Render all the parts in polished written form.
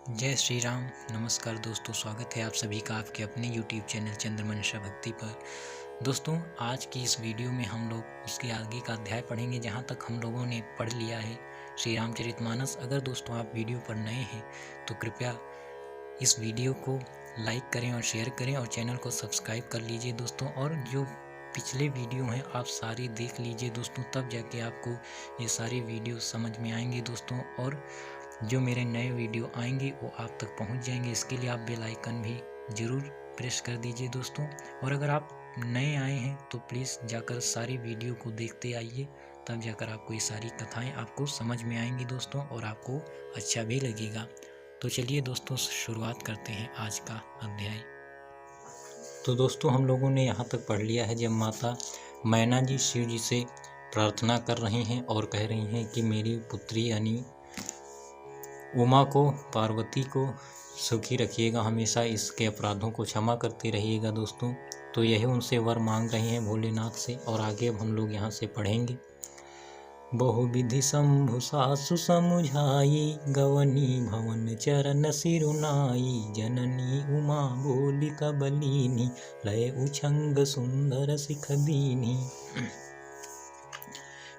जय श्री राम। नमस्कार दोस्तों, स्वागत है आप सभी का आपके अपने YouTube चैनल चंद्रमनीषा भक्ति पर। दोस्तों, आज की इस वीडियो में हम लोग उसके आगे का अध्याय पढ़ेंगे जहाँ तक हम लोगों ने पढ़ लिया है श्री रामचरितमानस। अगर दोस्तों आप वीडियो पर नए हैं तो कृपया इस वीडियो को लाइक करें और शेयर करें और चैनल को सब्सक्राइब कर लीजिए दोस्तों। और जो पिछले वीडियो हैं आप सारे देख लीजिए दोस्तों, तब जाके आपको ये सारे वीडियो समझ में आएंगे दोस्तों। और जो मेरे नए वीडियो आएंगे वो आप तक पहुंच जाएंगे। इसके लिए आप बेल आइकन भी ज़रूर प्रेस कर दीजिए दोस्तों। और अगर आप नए आए हैं तो प्लीज़ जाकर सारी वीडियो को देखते आइए, तब जाकर आपको ये सारी कथाएं आपको समझ में आएंगी दोस्तों और आपको अच्छा भी लगेगा। तो चलिए दोस्तों, शुरुआत करते हैं आज का अध्याय। तो दोस्तों, हम लोगों ने यहाँ तक पढ़ लिया है जब माता मैना जी शिव जी से प्रार्थना कर रही हैं और कह रही हैं कि मेरी पुत्री यानी उमा को, पार्वती को सुखी रखिएगा, हमेशा इसके अपराधों को क्षमा करते रहिएगा दोस्तों। तो यही उनसे वर मांग रहे हैं भोलेनाथ से। और आगे अब हम लोग यहाँ से पढ़ेंगे। बहुविधि शंभु सासु समुझाई, गवनी भवन चरण सिरुनाई, जननी उमा बोली कबलीनी, लय उछंग सुंदर सिख दीनी।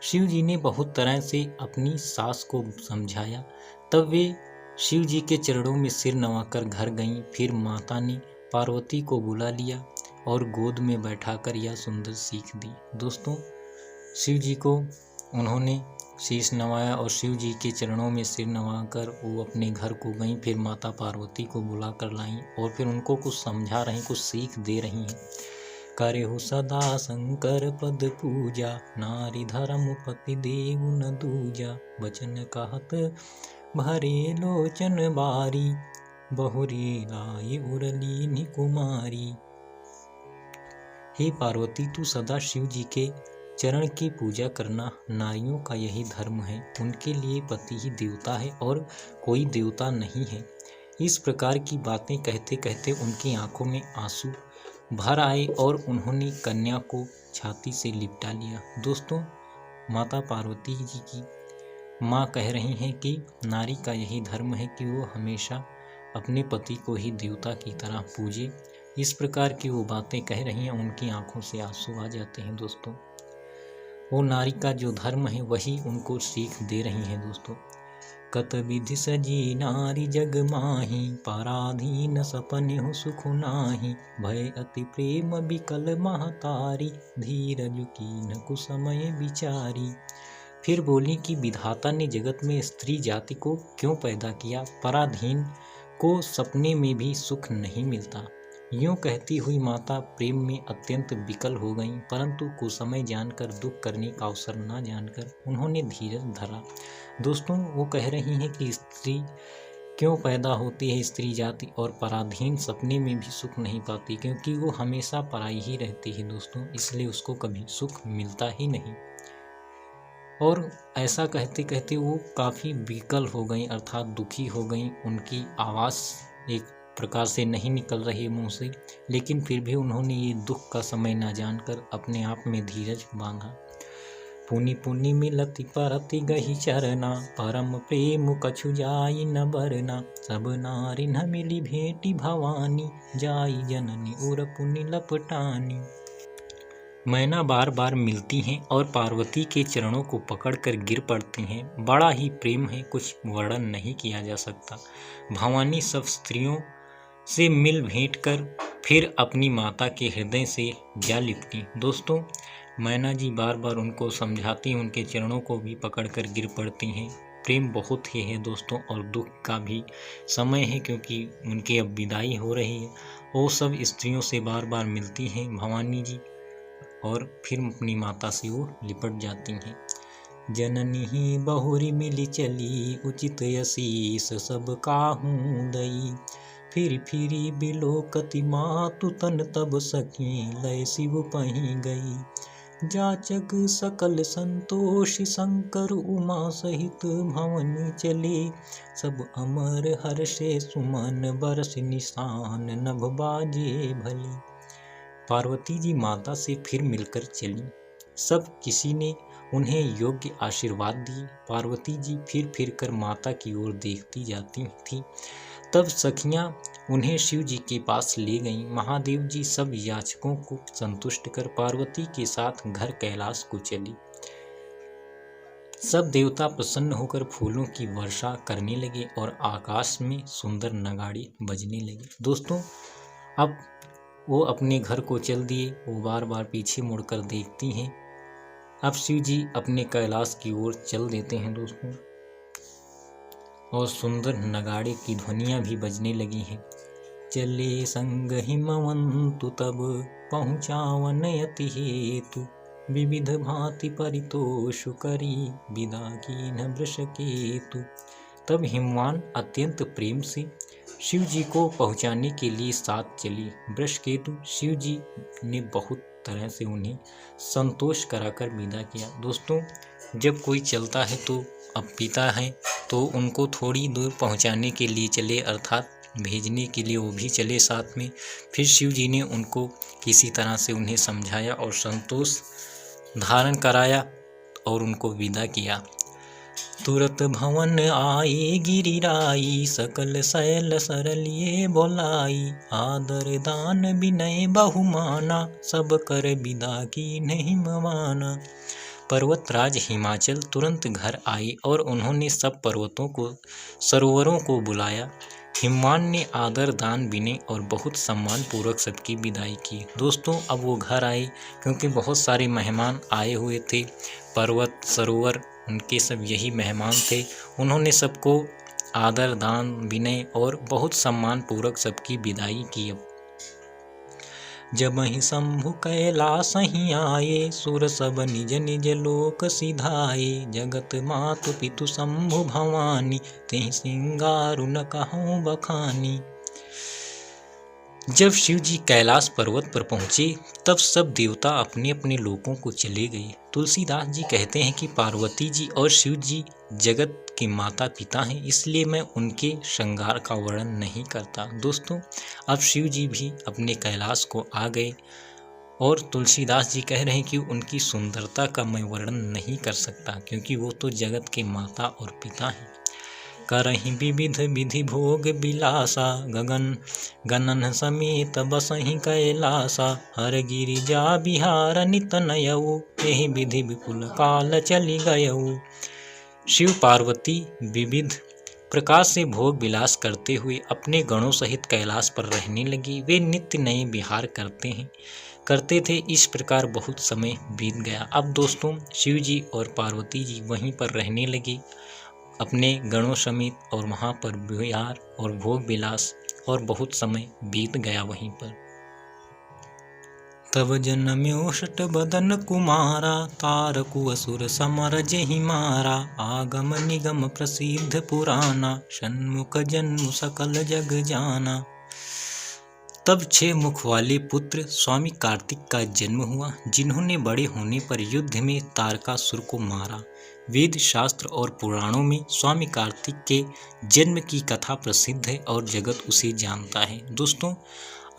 शिव जी ने बहुत तरह से अपनी सास को समझाया, तब वे शिव जी के चरणों में सिर नवाकर घर गईं। फिर माता ने पार्वती को बुला लिया और गोद में बैठाकर यह सुंदर सीख दी। दोस्तों, शिव जी को उन्होंने शीश नवाया और शिव जी के चरणों में सिर नवाकर वो अपने घर को गईं। फिर माता पार्वती को बुला कर लाईं और फिर उनको कुछ समझा रही, कुछ सीख दे रही हैं। करेहु सदा शंकर पद पूजा, नारी धर्म पति देव न दूजा, वचन कहत भरे लोचन बारी, बहुरी लाई उरली कुमारी। हे पार्वती, तू सदा शिव जी के चरण की पूजा करना। नारियों का यही धर्म है, उनके लिए पति ही देवता है और कोई देवता नहीं है। इस प्रकार की बातें कहते कहते उनकी आंखों में आंसू भर आए और उन्होंने कन्या को छाती से लिपटा लिया। दोस्तों, माता पार्वती जी की माँ कह रही हैं कि नारी का यही धर्म है कि वो हमेशा अपने पति को ही देवता की तरह पूजे। इस प्रकार की वो बातें कह रही हैं, उनकी आंखों से आंसू आ जाते हैं दोस्तों। वो नारी का जो धर्म है वही उनको सीख दे रही हैं दोस्तों। कत विधि सजी नारी जग माही, पराधीन सपने हो सुख नाही, भय अति प्रेम बिकल महतारी, धीरज कीन कुसमय विचारी। फिर बोली कि विधाता ने जगत में स्त्री जाति को क्यों पैदा किया, पराधीन को सपने में भी सुख नहीं मिलता। यूं कहती हुई माता प्रेम में अत्यंत विकल हो गईं, परंतु कुसमय जानकर, दुख करने का अवसर न जानकर उन्होंने धीरज धरा। दोस्तों, वो कह रही हैं कि स्त्री क्यों पैदा होती है, स्त्री जाति, और पराधीन सपने में भी सुख नहीं पाती, क्योंकि वो हमेशा पराई ही रहती है दोस्तों, इसलिए उसको कभी सुख मिलता ही नहीं। और ऐसा कहते कहते वो काफ़ी विकल हो गई, अर्थात दुखी हो गई। उनकी आवाज़ एक प्रकार से नहीं निकल रही मुंह से, लेकिन फिर भी उन्होंने ये दुख का समय न जानकर अपने आप में धीरज बांधा। पुनि पुनि मिलति परति गही चरना, परम प्रेम कछु जाई न बरना, सब नारी न मिली भेटी भवानी, जाई जननी उर पुनि लपटानी। मैना बार बार मिलती हैं और पार्वती के चरणों को पकड़कर गिर पड़ती हैं। बड़ा ही प्रेम है, कुछ वर्णन नहीं किया जा सकता। भवानी सब स्त्रियों से मिल भेंट कर फिर अपनी माता के हृदय से जा लिपटी। दोस्तों, मैना जी बार बार उनको समझाती, उनके चरणों को भी पकड़कर गिर पड़ती हैं। प्रेम बहुत ही है दोस्तों, और दुख का भी समय है क्योंकि उनकी अब विदाई हो रही है। वो सब स्त्रियों से बार बार मिलती हैं भवानी जी और फिर अपनी माता से वो लिपट जाती हैं। जननी ही बहुरी मिली चली, उचित यशीस सब काहूँ दई, फिर फिरी बिलोकति मातु तन तब सखी, लय शिव पही गई। जाचक सकल संतोषी, शंकर उमा सहित भवन चले, सब अमर हर्षे सुमन, बरस निशान नभ बाजे भले। पार्वती जी माता से फिर मिलकर चली। सब किसी ने उन्हें योग्य आशीर्वाद दिए। पार्वती जी फिर फिर कर माता की ओर देखती जाती थी। तब सखियां उन्हें शिव जी के पास ले गईं। महादेव जी सब याचकों को संतुष्ट कर पार्वती के साथ घर कैलाश को चली। सब देवता प्रसन्न होकर फूलों की वर्षा करने लगे और आकाश में सुंदर नगाड़े बजने लगे। दोस्तों, अब वो अपने घर को चल दिए। वो बार बार पीछे मुड़कर देखती हैं। अब शिव जी अपने कैलाश की ओर चल देते हैं दोस्तों, और सुंदर नगाड़े की ध्वनियाँ भी बजने लगी हैं। चले संग हिमवंतु तब पहुँचावन यति हेतु, विविध भांति परितोषु करी विदा कीन वृषकेतु। तब हिमवान अत्यंत प्रेम से शिव जी को पहुँचाने के लिए साथ चली। वृषकेतु शिव जी ने बहुत तरह से उन्हें संतोष कराकर विदा किया। दोस्तों, जब कोई चलता है तो अब पिता है तो उनको थोड़ी दूर पहुंचाने के लिए चले, अर्थात भेजने के लिए वो भी चले साथ में। फिर शिव जी ने उनको किसी तरह से उन्हें समझाया और संतोष धारण कराया और उनको विदा किया। तुरत भवन आए गिरिराई, सकल शैल सरलिए बोलाई, आदर दान विनय बहुमाना, सब कर विदा की नहीं मवाना। पर्वतराज हिमाचल तुरंत घर आए और उन्होंने सब पर्वतों को सरोवरों को बुलाया। हिमवान ने आदर दान विनय और बहुत सम्मान पूर्वक सबकी विदाई की। दोस्तों, अब वो घर आए क्योंकि बहुत सारे मेहमान आए हुए थे। पर्वत सरोवर उनके सब यही मेहमान थे। उन्होंने सबको आदर दान विनय और बहुत सम्मान पूर्वक सबकी विदाई की। जब ही शंभु कैलास ही आए, सुर सब निज निज लोक सिधाए, जगत मातु पितु शंभु भवानी, तेहि सिंगारु न कहूँ बखानी। जब शिव जी कैलाश पर्वत पर पहुंचे तब सब देवता अपने अपने लोकों को चले गए। तुलसीदास जी कहते हैं कि पार्वती जी और शिव जी जगत के माता पिता हैं, इसलिए मैं उनके श्रृंगार का वर्णन नहीं करता। दोस्तों, अब शिव जी भी अपने कैलाश को आ गए और तुलसीदास जी कह रहे हैं कि उनकी सुंदरता का मैं वर्णन नहीं कर सकता क्योंकि वो तो जगत के माता और पिता हैं। करहि विविध विधि भोग बिलासा, गगन गणन समेत बसहि कैलासा, हर गिरिजा बिहार नित नयऊ, एहि विधि विपुल काल चली गयऊ। शिव पार्वती विविध प्रकार से भोग विलास करते हुए अपने गणों सहित कैलाश पर रहने लगी। वे नित्य नए विहार करते थे। इस प्रकार बहुत समय बीत गया। अब दोस्तों, शिव जी और पार्वती जी वहीं पर रहने लगे अपने गणों समेत और वहाँ पर विहार और भोग विलास, और बहुत समय बीत गया वहीं पर। तब जन्म्योषट बदन कुमारा, तारकु असुर समर जेहि मारा, आगम निगम प्रसिद्ध पुराना, षण्मुख जन्म सकल जग जाना। तब 6 मुख वाले पुत्र स्वामी कार्तिक का जन्म हुआ, जिन्होंने बड़े होने पर युद्ध में तारकासुर को मारा। वेद शास्त्र और पुराणों में स्वामी कार्तिक के जन्म की कथा प्रसिद्ध है और जगत उसे जानता है। दोस्तों,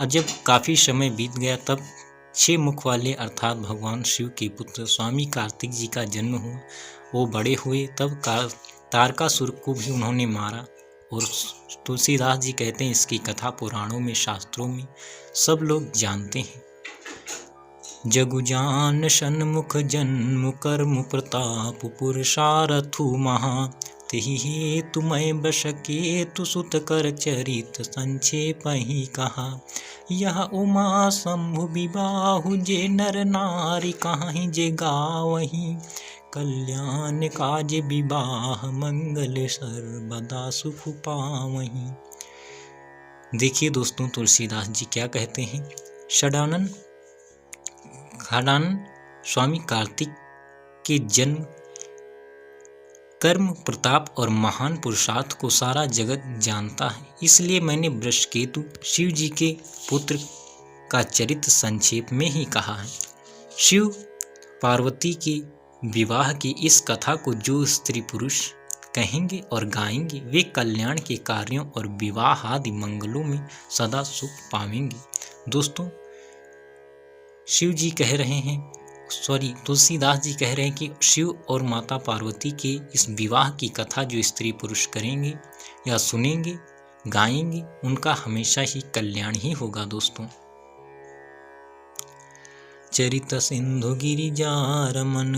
जब काफ़ी समय बीत गया तब 6 मुख वाले अर्थात भगवान शिव के पुत्र स्वामी कार्तिक जी का जन्म हुआ। वो बड़े हुए तब तारकासुर को भी उन्होंने मारा, और तुलसीदास जी कहते हैं इसकी कथा पुराणों में शास्त्रों में सब लोग जानते हैं। जगु जान षण्मुख जन्म कर्म प्रताप पुरुषारथु महा, तेहि हेतु मैं वृषकेतु सुत कर चरित संक्षेप ही कहा। यह उमा शंभु विबाहु जे नर नारी, कहीं जे गावहीं कल्याण काज विवाह, मंगल सर्वदा सुख पावहीं। देखिए दोस्तों, तुलसीदास जी क्या कहते हैं। षडानन स्वामी कार्तिक के जन्म, कर्म, प्रताप और महान पुरुषार्थ को सारा जगत जानता है, इसलिए मैंने वृषकेतु शिव जी के पुत्र का चरित्र संक्षेप में ही कहा है। शिव पार्वती के विवाह की इस कथा को जो स्त्री पुरुष कहेंगे और गाएंगे वे कल्याण के कार्यों और विवाह आदि मंगलों में सदा सुख पाएंगे। दोस्तों, शिव जी कह रहे हैं, तुलसीदास जी कह रहे हैं कि शिव और माता पार्वती के इस विवाह की कथा जो स्त्री पुरुष करेंगे या सुनेंगे गाएंगे उनका हमेशा ही कल्याण ही होगा दोस्तों। चरित सिंधु गिरिजार मन,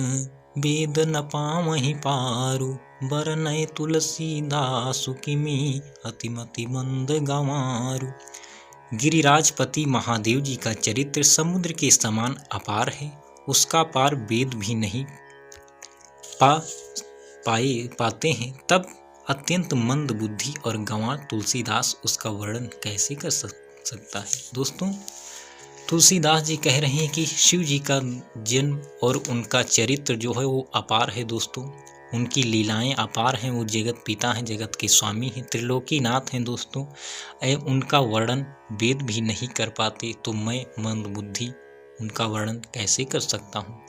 वेद न पावहि पारु, बरनय तुलसीदासु किमि, अतिमति मंद गंवारु। गिरिराजपति महादेव जी का चरित्र समुद्र के समान अपार है, उसका पार वेद भी नहीं पाते हैं। तब अत्यंत मंद बुद्धि और गंवार तुलसीदास उसका वर्णन कैसे कर सकता है। दोस्तों तुलसीदास जी कह रहे हैं कि शिव जी का जन्म और उनका चरित्र जो है वो अपार है दोस्तों, उनकी लीलाएं अपार हैं, वो जगत पिता हैं, जगत के स्वामी हैं, त्रिलोकीनाथ हैं दोस्तों। उनका वर्णन वेद भी नहीं कर पाते, तो मैं मंद बुद्धि उनका वर्णन कैसे कर सकता हूँ।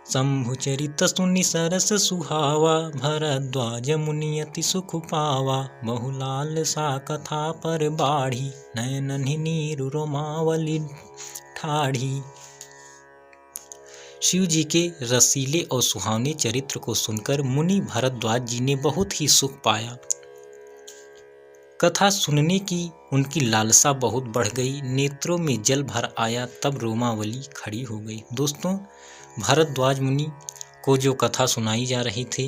शंभु चरित सुनि सरस सुहावा, भरद्वाज मुनि अति सुख पावा, बहुलाल सा कथा पर बाढ़ी, नयन नीरु रोमावली ठाढ़ी। शिव जी के रसीले और सुहावने चरित्र को सुनकर मुनि भरद्वाज जी ने बहुत ही सुख पाया। कथा सुनने की उनकी लालसा बहुत बढ़ गई, नेत्रों में जल भर आया, तब रोमावली खड़ी हो गई। दोस्तों भरद्वाज मुनि को जो कथा सुनाई जा रही थी,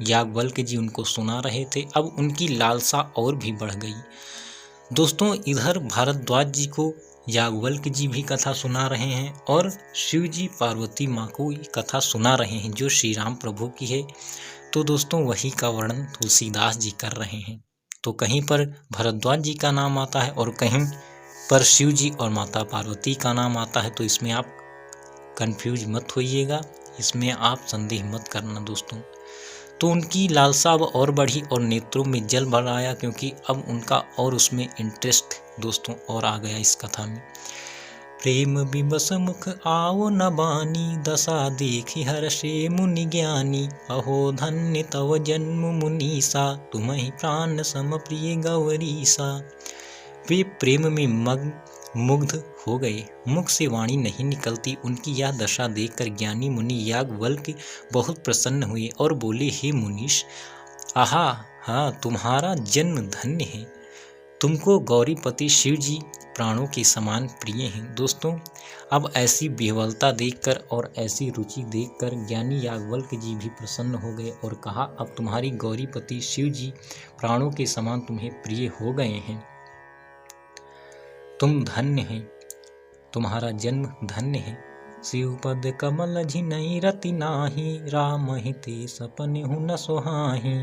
याज्ञवल्क्य जी उनको सुना रहे थे, अब उनकी लालसा और भी बढ़ गई। दोस्तों इधर भारद्वाज जी को याज्ञवल्क्य जी भी कथा सुना रहे हैं और शिव जी पार्वती माँ को कथा सुना रहे हैं जो श्री राम प्रभु की है। तो दोस्तों वही का वर्णन तुलसीदास जी कर रहे हैं। तो कहीं पर भरद्वाज जी का नाम आता है और कहीं पर शिव जी और माता पार्वती का नाम आता है, तो इसमें आप कंफ्यूज मत होइएगा, इसमें आप संदेह मत करना दोस्तों। तो उनकी लालसा अब और बढ़ी और नेत्रों में जल भर आया, क्योंकि अब उनका और उसमें इंटरेस्ट दोस्तों और आ गया इस कथा में। प्रेम विवश मुख आओ न बानी, दशा देखी हर्षे मुनि ज्ञानी, अहो धन्य तव जन्म मुनीसा, तुम्हि प्राण सम प्रिय गौरीसा। वे प्रेम में मुग्ध हो गए, मुख से वाणी नहीं निकलती। उनकी यह दशा देखकर ज्ञानी मुनि याज्ञवल्क्य बहुत प्रसन्न हुए और बोले, हे मुनीश, आहा हाँ तुम्हारा जन्म धन्य है, तुमको गौरीपति शिव जी प्राणों के समान प्रिय हैं। दोस्तों अब ऐसी विह्वलता देखकर और ऐसी रुचि देखकर ज्ञानी याज्ञवल्क्य जी भी प्रसन्न हो गए और कहा, अब तुम्हारी गौरीपति शिव जी प्राणों के समान तुम्हें प्रिय हो गए हैं, तुम धन्य हैं, तुम्हारा जन्म धन्य है। शिवपद कमल झिनई रति नाही, राम हिते सपने हूँ न सोहाही,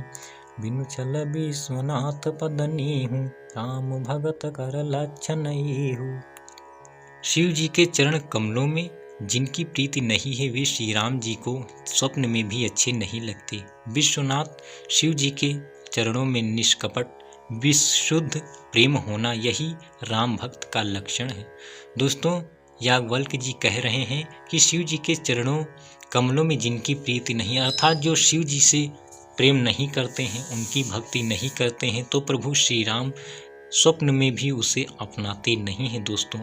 बिनु छल विश्वनाथ पद नेहु, राम भगत कर लक्षण एहु। शिव जी के चरण कमलों में जिनकी प्रीति नहीं है वे श्री राम जी को स्वप्न में भी अच्छे नहीं लगते। विश्वनाथ शिव जी के चरणों में निष्कपट विशुद्ध प्रेम होना यही राम भक्त का लक्षण है। दोस्तों याज्ञवल्क्य जी कह रहे हैं कि शिव जी के चरणों कमलों में जिनकी प्रीति नहीं, अर्थात जो शिव जी से प्रेम नहीं करते हैं, उनकी भक्ति नहीं करते हैं, तो प्रभु श्री राम स्वप्न में भी उसे अपनाते नहीं हैं दोस्तों।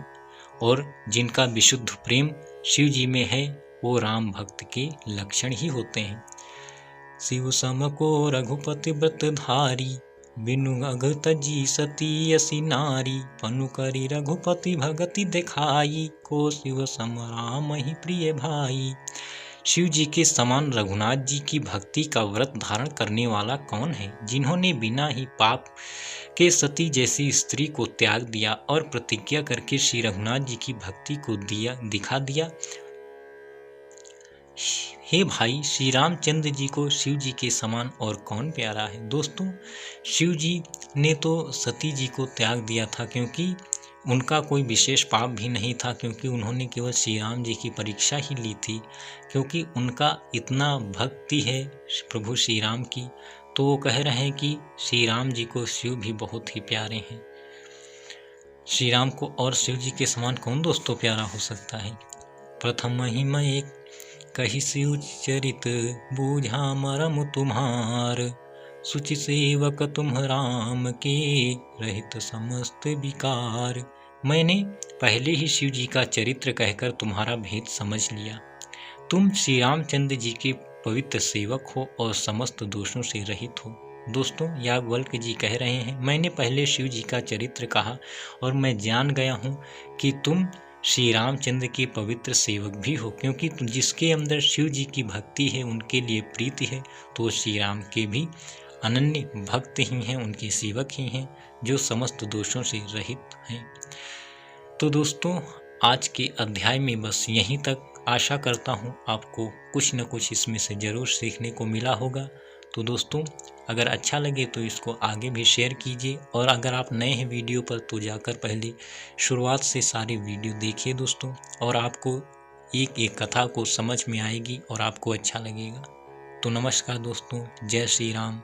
और जिनका विशुद्ध प्रेम शिव जी में है वो राम भक्त के लक्षण ही होते हैं। शिव सम को रघुपति व्रत धारी, बिनु अघ तजी सती असी नारी, पनु करी रघुपति भगति दिखाई, को शिव सम राम ही प्रिय भाई। शिव जी के समान रघुनाथ जी की भक्ति का व्रत धारण करने वाला कौन है, जिन्होंने बिना ही पाप के सती जैसी स्त्री को त्याग दिया और प्रतिज्ञा करके श्री रघुनाथ जी की भक्ति को दिखा दिया। हे भाई, श्री रामचंद्र जी को शिव जी के समान और कौन प्यारा है। दोस्तों शिव जी ने तो सती जी को त्याग दिया था क्योंकि उनका कोई विशेष पाप भी नहीं था, क्योंकि उन्होंने केवल श्री राम जी की परीक्षा ही ली थी। क्योंकि उनका इतना भक्ति है प्रभु श्री राम की, तो वो कह रहे हैं कि श्री राम जी को शिव भी बहुत ही प्यारे हैं। श्री राम को और शिव जी के समान कौन दोस्तों प्यारा हो सकता है। प्रथम ही मैं कही शिव चरित, बूझा मरम तुम्हार, सुचि सेवक तुम राम के, रहित समस्त विकार। मैंने पहले ही शिव जी का चरित्र कहकर तुम्हारा भेद समझ लिया। तुम श्री रामचंद्र जी के पवित्र सेवक हो और समस्त दोषों से रहित हो। दोस्तों याज्ञवल्क्य जी कह रहे हैं, मैंने पहले शिव जी का चरित्र कहा और मैं जान गया हूँ कि तुम श्री रामचंद्र के पवित्र सेवक भी हो, क्योंकि जिसके अंदर शिव जी की भक्ति है, उनके लिए प्रीति है, तो श्री राम के भी अनन्य भक्त ही हैं, उनके सेवक ही हैं, जो समस्त दोषों से रहित हैं। तो दोस्तों आज के अध्याय में बस यहीं तक। आशा करता हूँ आपको कुछ न कुछ इसमें से ज़रूर सीखने को मिला होगा। तो दोस्तों अगर अच्छा लगे तो इसको आगे भी शेयर कीजिए, और अगर आप नए हैं वीडियो पर तो जाकर पहले शुरुआत से सारे वीडियो देखिए दोस्तों, और आपको एक एक कथा को समझ में आएगी और आपको अच्छा लगेगा। तो नमस्कार दोस्तों, जय श्री राम।